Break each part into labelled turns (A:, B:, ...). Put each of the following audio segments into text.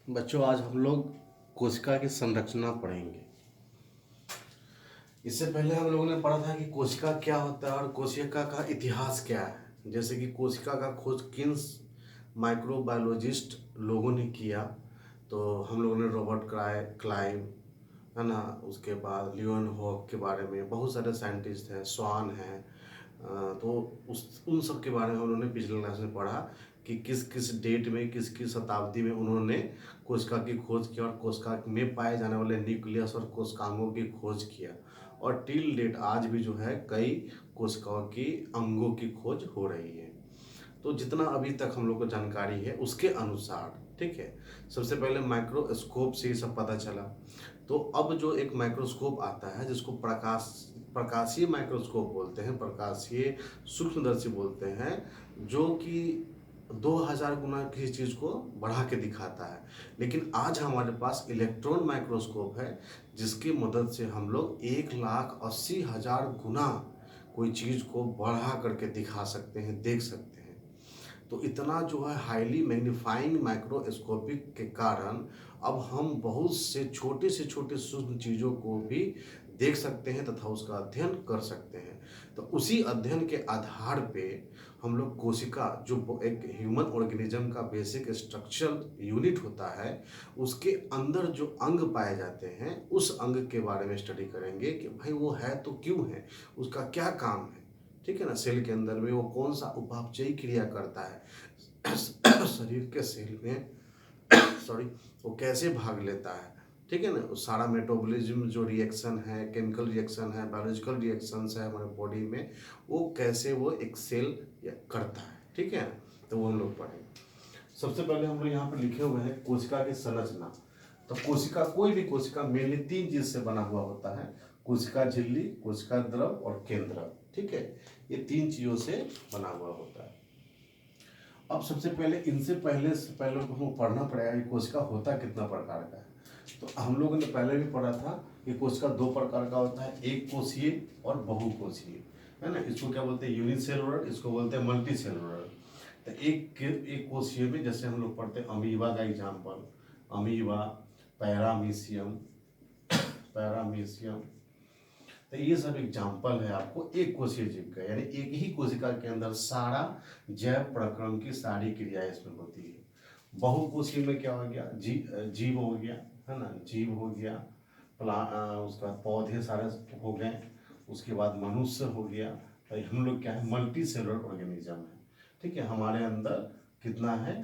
A: बच्चों, आज हम लोग कोशिका की संरचना पढ़ेंगे। इससे पहले हम लोगों ने पढ़ा था कि कोशिका क्या होता है और कोशिका का इतिहास क्या है। जैसे कि कोशिका का खोज किन माइक्रोबायोलॉजिस्ट लोगों ने किया, तो हम लोगों ने रॉबर्ट क्लाइव, है ना, उसके बाद लियोन हॉक के बारे में बहुत सारे साइंटिस्ट हैं, स्वान हैं। तो उस उन सब के बारे में हम लोगों ने पिछले क्लास में पढ़ा कि किस किस डेट में, किस किस शताब्दी में उन्होंने कोशिका की खोज की और कोशिका में पाए जाने वाले न्यूक्लियस और कोशिकांगों की खोज किया। और टिल डेट आज भी जो है कई कोशिकाओं की अंगों की खोज हो रही है। तो जितना अभी तक हम लोग को जानकारी है उसके अनुसार, ठीक है, सबसे पहले माइक्रोस्कोप से ये सब पता चला। तो अब जो एक माइक्रोस्कोप आता है जिसको प्रकाशीय माइक्रोस्कोप बोलते हैं, प्रकाशीय सूक्ष्मदर्शी बोलते हैं, जो कि 2000 गुना किसी चीज़ को बढ़ा के दिखाता है। लेकिन आज हमारे पास इलेक्ट्रॉन माइक्रोस्कोप है जिसकी मदद से हम लोग 1,80,000 गुना कोई चीज़ को बढ़ा करके दिखा सकते हैं, देख सकते हैं। तो इतना जो है हाईली मैग्नीफाइंग माइक्रोस्कोपिक के कारण अब हम बहुत से छोटे सूक्ष्म चीज़ों को भी देख सकते हैं तथा उसका अध्ययन कर सकते हैं। तो उसी अध्ययन के आधार पे हम लोग कोशिका, जो एक ह्यूमन ऑर्गेनिज्म का बेसिक स्ट्रक्चरल यूनिट होता है, उसके अंदर जो अंग पाए जाते हैं उस अंग के बारे में स्टडी करेंगे कि भाई वो है तो क्यों है, उसका क्या काम है। ठीक है ना, सेल के अंदर में वो कौन सा उपापचयी क्रिया करता है शरीर के सेल में सॉरी, वो कैसे भाग लेता है। ठीक है ना, वो सारा मेटाबॉलिज्म जो रिएक्शन है, केमिकल रिएक्शन है, बायोलॉजिकल रिएक्शंस है हमारे बॉडी में, वो कैसे वो एक सेल करता है। ठीक है, तो वो हम लोग पढ़ेंगे। सबसे पहले हम लोग यहाँ पर लिखे हुए हैं कोशिका की संरचना। तो कोशिका, कोई भी कोशिका मेनली 3 चीज से बना हुआ होता है: कोशिका झिल्ली, कोशिका द्रव और केंद्रक। ठीक है, ये 3 चीजों से बना हुआ होता है। अब सबसे पहले इनसे पहले हमको पढ़ना पड़ेगा कि कोशिका होता कितना प्रकार का है। तो हम लोगों ने पहले भी पढ़ा था कि कोशिका 2 प्रकार का होता है, एक कोशीय और बहुकोशीय, है ना। इसको क्या बोलते हैं? यूनिसेलुलर, इसको बोलते हैं मल्टी सेलुलर। तो एक कोशीय में जैसे हम लोग पढ़ते हैं अमीबा का एग्जाम्पल, अमीबा, पैरामीशियम, पैरामीशियम। तो ये सब एग्जाम्पल है आपको एक कोशिकीय जीव का, यानी एक ही कोशिका के अंदर सारा जैव प्रक्रम की सारी क्रियाएं इसमें होती है। बहुकोशीय में क्या हो गया? जीव हो गया, है ना, जीव हो गया, उसका पौधे सारे हो गए, उसके बाद मनुष्य हो गया। तो हम लोग क्या है? मल्टी सेलुलर ऑर्गेनिज्म है। ठीक है, हमारे अंदर कितना है?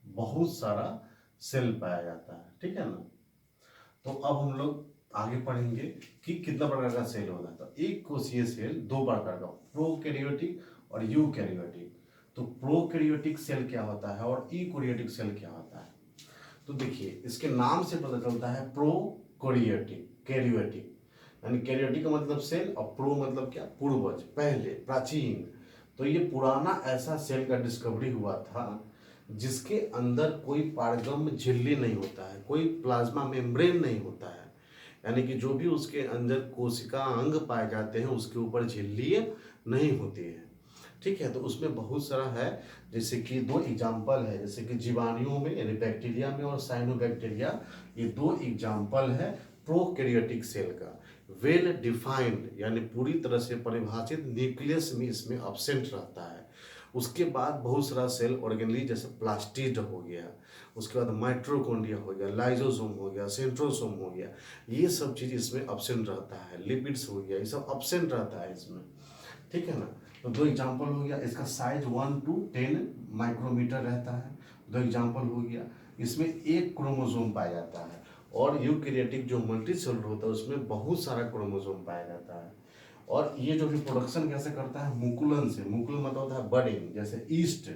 A: बहुत सारा सेल पाया जाता है। ठीक है ना। तो अब हम लोग आगे पढ़ेंगे कि कितना प्रकार का सेल होता है। तो एक कोशीय सेल 2 प्रकार का, प्रोकैरियोटिक और यूकैरियोटिक। तो प्रोकैरियोटिक सेल क्या होता है और यूकैरियोटिक सेल क्या होता है? तो देखिए, इसके नाम से पता चलता है प्रोकैरियोटिक, कैरियोटिक, यानी कैरियोटिक का मतलब सेल और प्रो मतलब क्या? पूर्वज, पहले, प्राचीन। तो ये पुराना ऐसा सेल का डिस्कवरी हुआ था जिसके अंदर कोई पारगम्य झिल्ली नहीं होता है, कोई प्लाज्मा मेम्ब्रेन नहीं होता है, यानी कि जो भी उसके अंदर कोशिका अंग पाए जाते हैं उसके ऊपर झिल्ली नहीं होती है। ठीक है, तो उसमें बहुत सारा है, जैसे कि 2 एग्जाम्पल है, जैसे कि जीवाणुओं में यानी बैक्टीरिया में और साइनोबैक्टीरिया, ये 2 एग्जाम्पल है प्रोकैरियोटिक सेल का। वेल डिफाइंड यानी पूरी तरह से परिभाषित न्यूक्लियस में इसमें अब्सेंट रहता है। उसके बाद बहुत सारा सेल ऑर्गेनली, जैसे प्लास्टिड हो गया, उसके बाद माइट्रोकॉन्ड्रिया हो गया, लाइजोसोम हो गया, सेंट्रोसोम हो गया, ये सब चीज़ इसमें अब्सेंट रहता है। लिपिड्स हो गया, ये सब अब्सेंट रहता है इसमें। ठीक है ना। तो 2 एग्जाम्पल हो गया, इसका साइज 1 to 10 माइक्रोमीटर रहता है। 2 एग्जाम्पल हो गया, इसमें एक क्रोमोसोम पाया जाता है। और यूकैरियोटिक जो मल्टी सेलुलर होता है उसमें बहुत सारा क्रोमोसोम पाया जाता है। और ये जो रिप्रोडक्शन कैसे करता है? मुकुलन से। मुकुलन मतलब होता है बडिंग, जैसे ईस्ट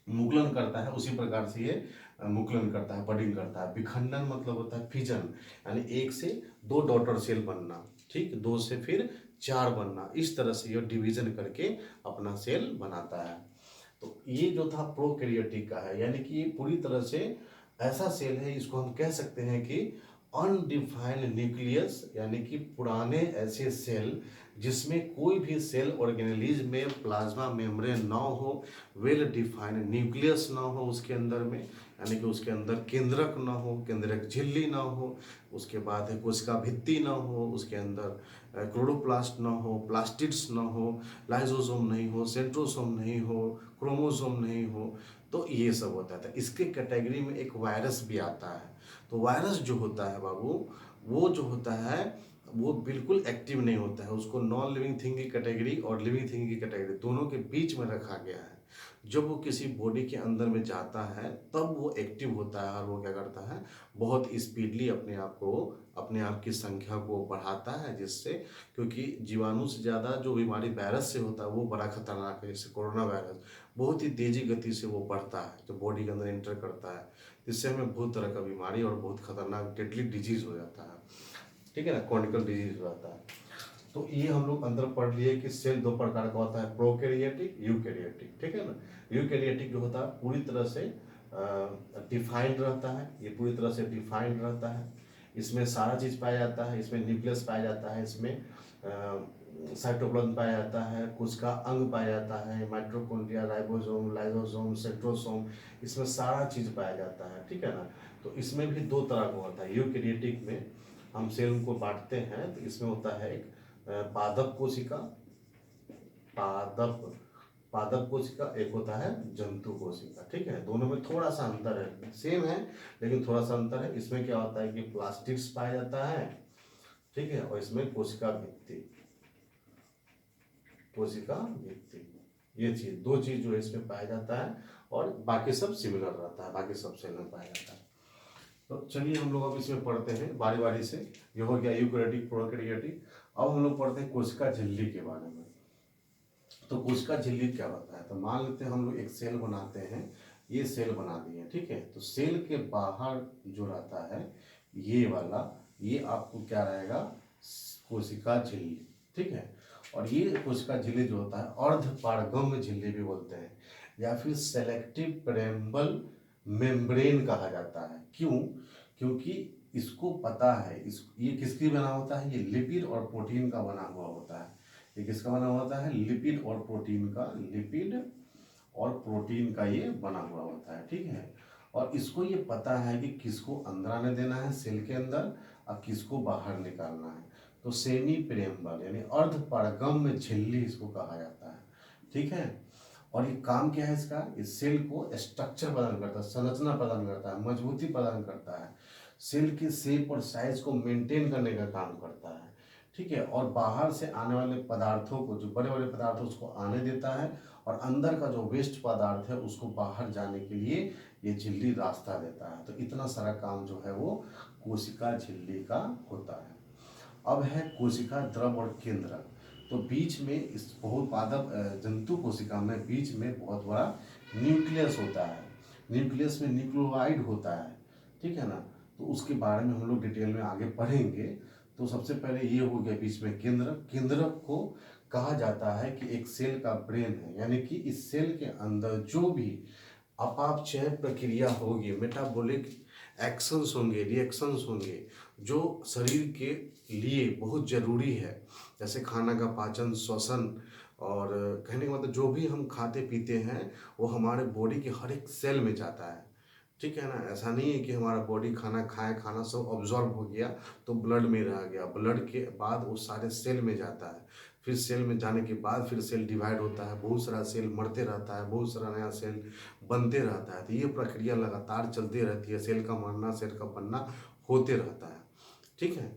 A: मुकुलन करता है उसी प्रकार से ये मुकुलन करता है, बडिंग करता है। विखंडन मतलब होता है फिजन, यानी 1 से 2 डॉटर सेल बनना, ठीक, 2 से फिर 4 बनना, इस तरह से ये डिवीजन करके अपना सेल बनाता है। तो ये जो था प्रोकैरियोटिक का है, यानी कि ये पूरी तरह से ऐसा सेल है, इसको हम कह सकते हैं कि अनडिफाइंड न्यूक्लियस, यानी कि पुराने ऐसे सेल जिसमें कोई भी सेल ऑर्गेनेलिज्म में प्लाज्मा मेम्ब्रेन ना हो, वेल डिफाइंड न्यूक्लियस ना हो उसके अंदर में, यानी कि उसके अंदर केंद्रक ना हो, केंद्रक झिल्ली ना हो, उसके बाद है कोशिका भित्ति ना हो, उसके अंदर क्लोरोप्लास्ट ना हो, प्लास्टिड्स ना हो, लाइजोसोम नहीं हो, सेंट्रोसोम नहीं हो, क्रोमोसोम नहीं हो, तो ये सब होता था। इसके कैटेगरी में एक वायरस भी आता है। तो वायरस जो होता है बाबू, वो जो होता है वो बिल्कुल एक्टिव नहीं होता है, उसको नॉन लिविंग थिंग की कैटेगरी और लिविंग थिंग की कैटेगरी दोनों के बीच में रखा गया है। जब वो किसी बॉडी के अंदर में जाता है तब वो एक्टिव होता है और वो क्या करता है, बहुत स्पीडली अपने आप को, अपने आप की संख्या को बढ़ाता है, जिससे, क्योंकि जीवाणु से ज़्यादा जो बीमारी वायरस से होता है वो बड़ा खतरनाक है। जैसे कोरोना वायरस बहुत ही तेजी गति से वो बढ़ता है, जो बॉडी के अंदर इंटर करता है, जिससे हमें बहुत तरह का बीमारी और बहुत खतरनाक डेडली डिजीज हो जाता है, ठीक है ना, क्रॉनिकल डिजीज हो जाता है। तो ये हम लोग अंदर पढ़ लिए कि सेल दो प्रकार का होता है, प्रोकैरियोटिक, यूकैरियोटिक, ठीक है ना। यूकैरियोटिक जो होता है पूरी तरह से डिफाइंड रहता है, ये पूरी तरह से डिफाइंड रहता है, इसमें सारा चीज़ पाया जाता है, इसमें न्यूक्लियस पाया जाता है, इसमें साइटोप्लाज्म पाया जाता है, कुछ का अंग पाया जाता है, माइटोकॉन्ड्रिया, राइबोसोम, लाइसोसोम, सेंट्रोसोम, इसमें सारा चीज़ पाया जाता है, ठीक है ना। तो इसमें भी दो तरह का होता है। यूकैरियोटिक में हम सेल को बांटते हैं, तो इसमें होता है एक पादप कोशिका, पादप पादप कोशिका, एक होता है जंतु कोशिका, ठीक है। दोनों में थोड़ा सा अंतर है, सेम है लेकिन थोड़ा सा अंतर है। इसमें क्या होता है कि प्लास्टिड्स पाया जाता है, ठीक है, और इसमें कोशिका भित्ति, कोशिका भित्ति, ये चीज, दो चीज जो है इसमें पाया जाता है, और बाकी सब सिमिलर रहता है, बाकी सब सेल में पाया जाता है। तो चलिए हम लोग अब इसमें पढ़ते हैं बारी बारी से। ये हो गया यूकैरियोटिक, प्रोकैरियोटिक। अब हम लोग पढ़ते हैं कोशिका झिल्ली के बारे में। तो कोशिका झिल्ली क्या होता है, तो मान लेते हैं हम लोग एक सेल बनाते हैं, ये सेल बना दिए, ठीक है। तो सेल के बाहर जो रहता है ये वाला, ये आपको क्या रहेगा, कोशिका झिल्ली, ठीक है। और ये कोशिका झिल्ली जो होता है अर्धपारगम्य झिल्ली भी बोलते हैं, या फिर सेलेक्टिव पेरेम्बल मेम्ब्रेन कहा जाता है। क्यों? क्योंकि इसको पता है, ये किसकी बना होता है, ये लिपिड और प्रोटीन का बना हुआ होता है। ये किसका बना हुआ होता है, लिपिड और प्रोटीन का, लिपिड और प्रोटीन का ये बना हुआ होता है, ठीक है। और इसको ये पता है कि किसको अंदर आने देना है सेल के अंदर और किसको बाहर निकालना है। तो सेमी पेरेम्बल यानी अर्धपारगम्य झिल्ली इसको कहा जाता है, ठीक है। और ये काम क्या है इसका, इस सेल को स्ट्रक्चर प्रदान करता है, संरचना प्रदान करता है, मजबूती प्रदान करता है, सेल के शेप और साइज को मेंटेन करने का काम करता है, ठीक है। और बाहर से आने वाले पदार्थों को, जो बड़े बड़े पदार्थ उसको आने देता है, और अंदर का जो वेस्ट पदार्थ है उसको बाहर जाने के लिए ये झिल्ली रास्ता देता है। तो इतना सारा काम जो है वो कोशिका झिल्ली का होता है। अब है कोशिका द्रव और केंद्रक। तो बीच में इस बहुपादप जंतु कोशिका में बीच में बहुत बड़ा न्यूक्लियस होता है, न्यूक्लियस में न्यूक्लियोइड होता है, ठीक है ना। तो उसके बारे में हम लोग डिटेल में आगे पढ़ेंगे। तो सबसे पहले ये हो गया बीच में केंद्रक। केंद्रक को कहा जाता है कि एक सेल का ब्रेन है, यानी कि इस सेल के अंदर जो भी अपापचय प्रक्रिया होगी, मेटाबॉलिक एक्शंस होंगे, रिएक्शंस होंगे, जो शरीर के लिए बहुत जरूरी है, जैसे खाना का पाचन, श्वसन, और कहने का मतलब जो भी हम खाते पीते हैं वो हमारे बॉडी के हर एक सेल में जाता है, ठीक है ना। ऐसा नहीं है कि हमारा बॉडी खाना खाए, खाना सब ऑब्जॉर्व हो गया तो ब्लड में रह गया, ब्लड के बाद वो सारे सेल में जाता है, फिर सेल में जाने के बाद फिर सेल डिवाइड होता है, बहुत सारा सेल मरते रहता है, बहुत सारा नया सेल बनते रहता है। तो ये प्रक्रिया लगातार चलती रहती है, सेल का मरना, सेल का बनना होते रहता है, ठीक है।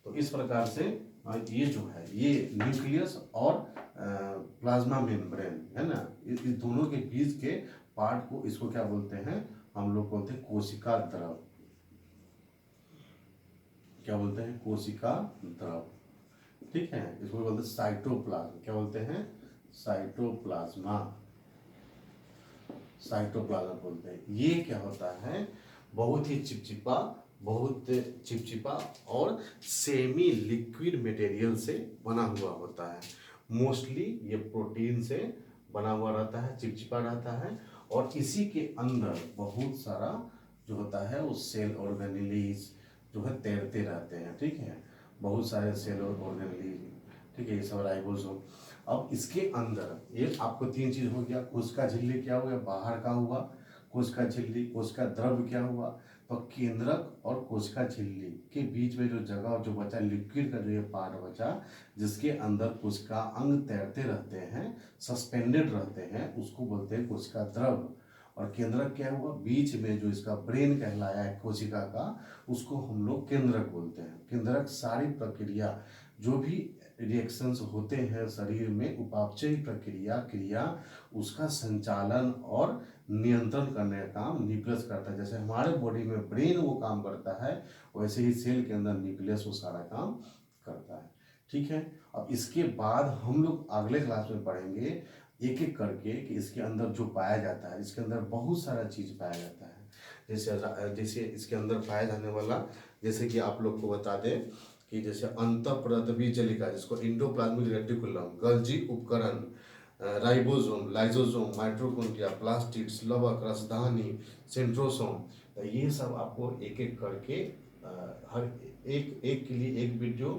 A: तो इस प्रकार से ये जो है, ये न्यूक्लियस और प्लाज्मा मेम्ब्रेन है ना, इस दोनों के बीच के पार्ट को, इसको क्या बोलते हैं, हम लोग बोलते हैं कोशिका द्रव। क्या बोलते हैं, कोशिका द्रव, ठीक है। इसको बोलते हैं साइटोप्लाज्म। क्या बोलते हैं, साइटोप्लाज्मा, साइटोप्लाज्म बोलते हैं। ये क्या होता है, बहुत ही चिपचिपा, बहुत चिपचिपा और सेमी लिक्विड मटेरियल से बना हुआ होता है। मोस्टली ये प्रोटीन से बना हुआ रहता है, चिपचिपा रहता है, और इसी के अंदर बहुत सारा जो होता है वो सेल ऑर्गेनेलीज जो है तैरते रहते हैं, ठीक है। बहुत सारे सेल ऑर्गेनेलीज, ठीक है, ये सब राइबोसोम। अब इसके अंदर ये आपको तीन चीज हो गया, कोशिका झिल्ली क्या हुआ, बाहर का हुआ, कोशिका झिल्ली, कोशिका द्रव क्या हुआ, तो केंद्रक और कोशिका झिल्ली के बीच में जो जगह जो बचा, लिक्विड का जो ये पार्ट बचा, जिसके अंदर कोशिका अंग तैरते रहते हैं, सस्पेंडेड रहते हैं, उसको बोलते हैं कोशिका द्रव। और केंद्रक क्या हुआ, बीच में जो इसका ब्रेन कहलाया है कोशिका का, उसको हम लोग केंद्रक बोलते हैं। केंद्रक सारी प्रक्रिया, जो भी रिएक्शंस होते हैं शरीर में, उपापचयी प्रक्रिया क्रिया, उसका संचालन और नियंत्रण करने का काम न्यूक्लियस करता है। जैसे हमारे बॉडी में ब्रेन वो काम करता है, वैसे ही सेल के अंदर न्यूक्लियस वो सारा काम करता है। ठीक है, अब इसके बाद हम लोग अगले क्लास में पढ़ेंगे एक एक करके कि इसके अंदर जो पाया जाता है, इसके अंदर बहुत सारा चीज़ पाया जाता है। जैसे इसके अंदर पाया जाने वाला, जैसे कि आप लोग को बता दें कि जैसे अंतःप्रदवी जलिका, जिसको इंडोप्लाज्मिक रेटिकुलम, गल्जी उपकरण, राइबोसोम, लाइसोसोम, माइटोकॉन्ड्रिया, प्लास्टिड्स, लवक, रसधानी, सेंट्रोसोम, तो ये सब आपको एक एक करके हर एक एक के लिए एक वीडियो,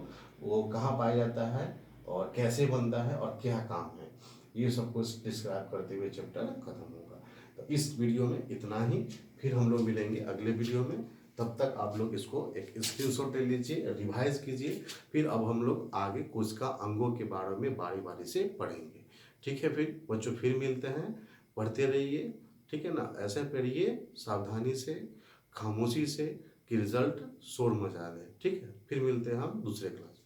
A: वो कहाँ पाया जाता है और कैसे बनता है और क्या काम है, ये सब कुछ डिस्क्राइब करते हुए चैप्टर खत्म होगा। तो इस वीडियो में इतना ही, फिर हम लोग मिलेंगे अगले वीडियो में। तब तक आप लोग इसको एक स्क्रीनशॉट ले लीजिए, रिवाइज कीजिए, फिर अब हम लोग आगे कोशिका अंगों के बारे में बारी बारी से पढ़ेंगे। ठीक है, फिर बच्चों फिर मिलते हैं, पढ़ते रहिए, ठीक है ना, ऐसे पढ़िए सावधानी से, खामोशी से, कि रिजल्ट शोर मचा दे। ठीक है, फिर मिलते हैं हम दूसरे क्लास।